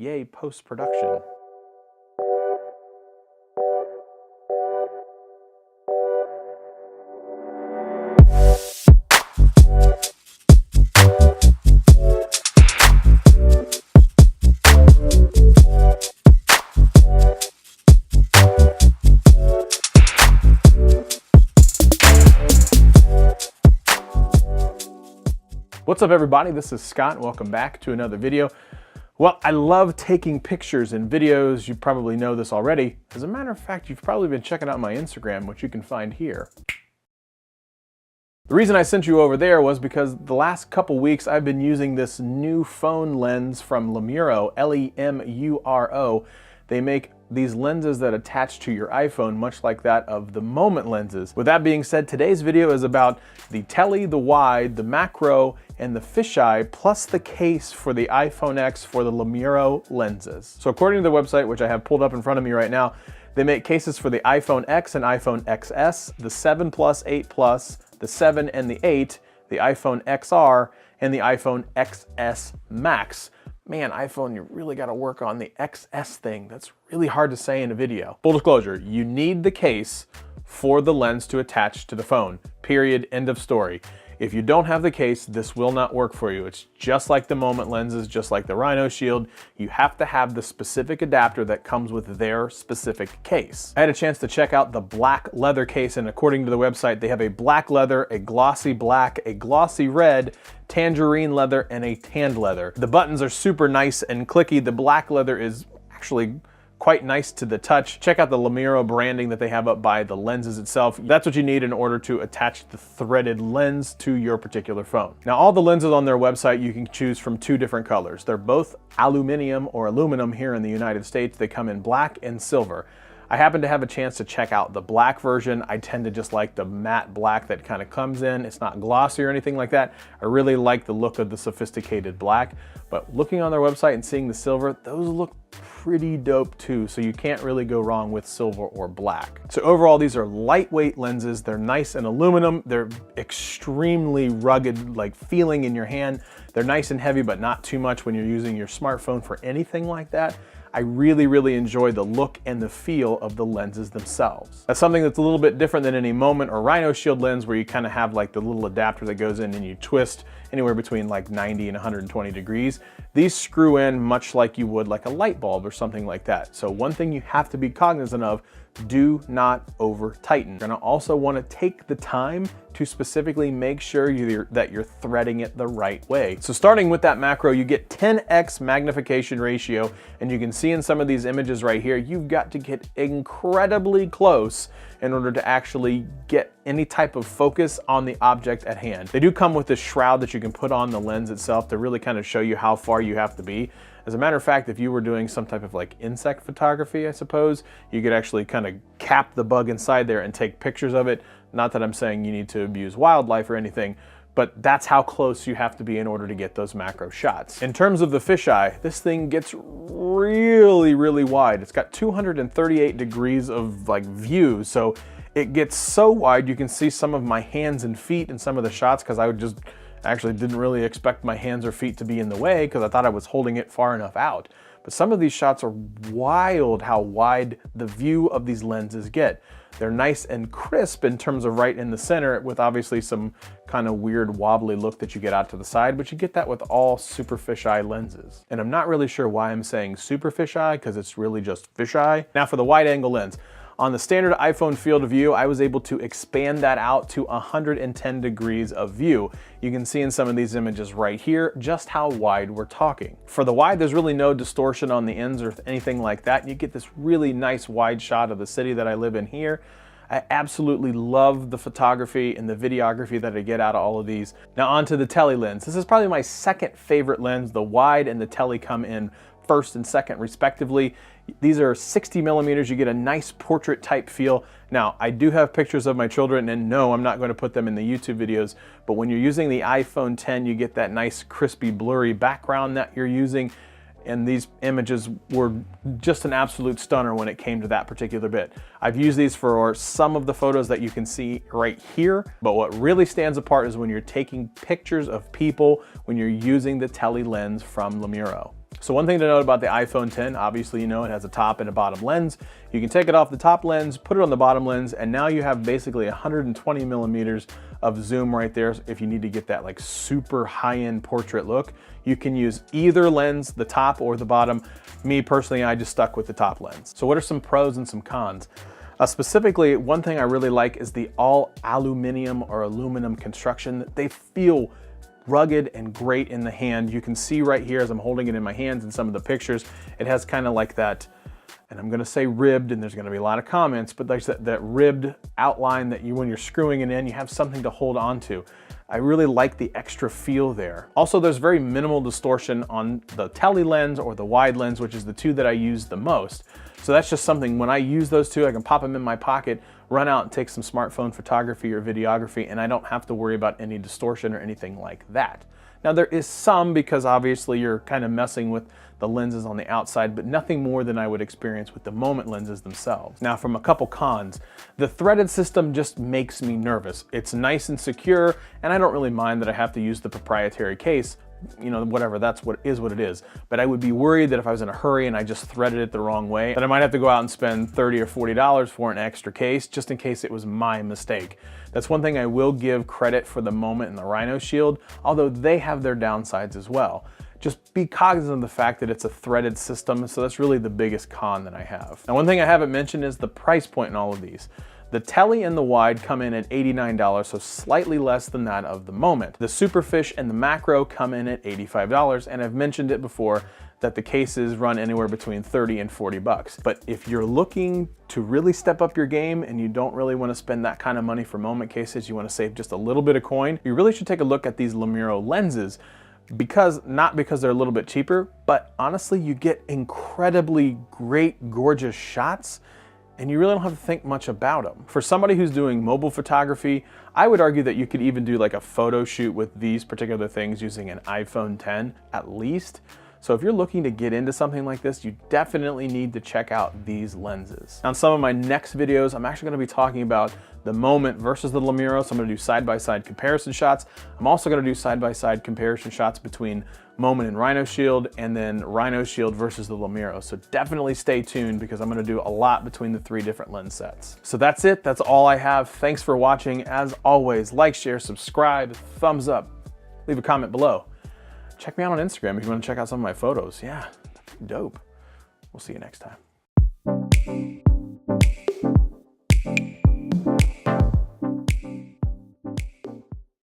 Yay, post-production. What's up everybody, this is Scott and welcome back to another video. Well, I love taking pictures and videos. You probably know this already. As a matter of fact, you've probably been checking out my Instagram, which you can find here. The reason I sent you over there was because the last couple weeks I've been using this new phone lens from Lemuro, L-E-M-U-R-O. They make these lenses that attach to your iPhone, much like that of the Moment lenses. With that being said, today's video is about the tele, the wide, the macro, and the fisheye, plus the case for the iPhone X for the Lemuro lenses. So according to the website, which I have pulled up in front of me right now, they make cases for the iPhone X and iPhone XS, the 7 Plus, 8 Plus, the 7 and the 8, the iPhone XR, and the iPhone XS Max. Man, iPhone, you really got to work on the XS thing. That's really hard to say in a video. Full disclosure, you need the case for the lens to attach to the phone. Period. End of story. If you don't have the case, this will not work for you. It's just like the Moment lenses, just like the Rhino Shield. You have to have the specific adapter that comes with their specific case. I had a chance to check out the black leather case, and according to the website, they have a black leather, a glossy black, a glossy red, tangerine leather, and a tanned leather. The buttons are super nice and clicky. The black leather is actually quite nice to the touch. Check out the Lemuro branding that they have up by the lenses itself. That's what you need in order to attach the threaded lens to your particular phone. Now, all the lenses on their website, you can choose from two different colors. They're both aluminum or aluminum here in the United States. They come in black and silver. I happen to have a chance to check out the black version. I tend to just like the matte black that kind of comes in. It's not glossy or anything like that. I really like the look of the sophisticated black, but looking on their website and seeing the silver, those look pretty dope too, so you can't really go wrong with silver or black. So overall, these are lightweight lenses. They're nice and aluminum. They're extremely rugged, like feeling in your hand. They're nice and heavy, but not too much when you're using your smartphone for anything like that. I really enjoy the look and the feel of the lenses themselves. That's something that's a little bit different than any Moment or Rhino Shield lens, where you kind of have like the little adapter that goes in and you twist anywhere between like 90 and 120 degrees. These screw in much like you would like a light bulb or something like that. So one thing you have to be cognizant of, do not over tighten. You're gonna also wanna take the time to specifically make sure that you're threading it the right way. So starting with that macro, you get 10x magnification ratio, and you can see in some of these images right here, you've got to get incredibly close in order to actually get any type of focus on the object at hand. They do come with this shroud that you can put on the lens itself to really kind of show you how far you have to be. As a matter of fact, if you were doing some type of like insect photography, I suppose, you could actually kind of cap the bug inside there and take pictures of it. Not that I'm saying you need to abuse wildlife or anything, but that's how close you have to be in order to get those macro shots. In terms of the fisheye, this thing gets really wide. It's got 238 degrees of like view, so it gets so wide you can see some of my hands and feet in some of the shots, because I actually didn't really expect my hands or feet to be in the way because I thought I was holding it far enough out. But some of these shots are wild how wide the view of these lenses get. They're nice and crisp in terms of right in the center, with obviously some kind of weird wobbly look that you get out to the side, but you get that with all super fisheye lenses. And I'm not really sure why I'm saying super fisheye, because it's really just fisheye. Now for the wide angle lens. On the standard iPhone field of view, I was able to expand that out to 110 degrees of view. You can see in some of these images right here just how wide we're talking. For the wide, there's really no distortion on the ends or anything like that. You get this really nice wide shot of the city that I live in here. I absolutely love the photography and the videography that I get out of all of these. Now onto the tele lens. This is probably my second favorite lens. The wide and the tele come in first and second respectively. These are 60 millimeters. You get a nice portrait type feel. Now, I do have pictures of my children, and no, I'm not going to put them in the YouTube videos, but when you're using the iPhone 10, you get that nice crispy blurry background that you're using. And these images were just an absolute stunner when it came to that particular bit. I've used these for some of the photos that you can see right here, but what really stands apart is when you're taking pictures of people when you're using the tele lens from Lemuro. So one thing to note about the iPhone 10, obviously you know it has a top and a bottom lens. You can take it off the top lens, put it on the bottom lens, and now you have basically 120 millimeters of zoom right there. If you need to get that like super high-end portrait look, you can use either lens, the top or the bottom. Me personally, I just stuck with the top lens. So what are some pros and some cons? Specifically, one thing I really like is the all aluminum or aluminum construction. They feel rugged and great in the hand. You can see right here as I'm holding it in my hands in some of the pictures, it has kind of like that, and I'm gonna say ribbed, and there's gonna be a lot of comments, but there's that ribbed outline that when you're screwing it in, you have something to hold on to. I really like the extra feel there. Also, there's very minimal distortion on the tele lens or the wide lens, which is the two that I use the most. So that's just something, when I use those two, I can pop them in my pocket, run out and take some smartphone photography or videography, and I don't have to worry about any distortion or anything like that. Now there is some, because obviously you're kind of messing with the lenses on the outside, but nothing more than I would experience with the Moment lenses themselves. Now from a couple cons, the threaded system just makes me nervous. It's nice and secure, and I don't really mind that I have to use the proprietary case, you know, whatever, that's what it is. But I would be worried that if I was in a hurry and I just threaded it the wrong way, that I might have to go out and spend $30 or $40 for an extra case, just in case it was my mistake. That's one thing I will give credit for the Moment and the Rhino Shield, although they have their downsides as well. Just be cognizant of the fact that it's a threaded system, so that's really the biggest con that I have. Now, one thing I haven't mentioned is the price point in all of these. The tele and the wide come in at $89, so slightly less than that of the Moment. The Superfish and the Macro come in at $85, and I've mentioned it before that the cases run anywhere between 30 and 40 bucks. But if you're looking to really step up your game and you don't really want to spend that kind of money for Moment cases, you want to save just a little bit of coin, you really should take a look at these Lemuro lenses, not because they're a little bit cheaper, but honestly, you get incredibly great, gorgeous shots, and you really don't have to think much about them. For somebody who's doing mobile photography, I would argue that you could even do like a photo shoot with these particular things using an iPhone 10 at least. So if you're looking to get into something like this, you definitely need to check out these lenses. Now, in some of my next videos, I'm actually gonna be talking about the Moment versus the Lemuro. So I'm gonna do side-by-side comparison shots. I'm also gonna do side-by-side comparison shots between Moment and Rhino Shield, and then Rhino Shield versus the Lemuro. So definitely stay tuned, because I'm gonna do a lot between the 3 different lens sets. So that's it, that's all I have. Thanks for watching. As always, like, share, subscribe, thumbs up, leave a comment below. Check me out on Instagram if you want to check out some of my photos. Yeah, dope. We'll see you next time.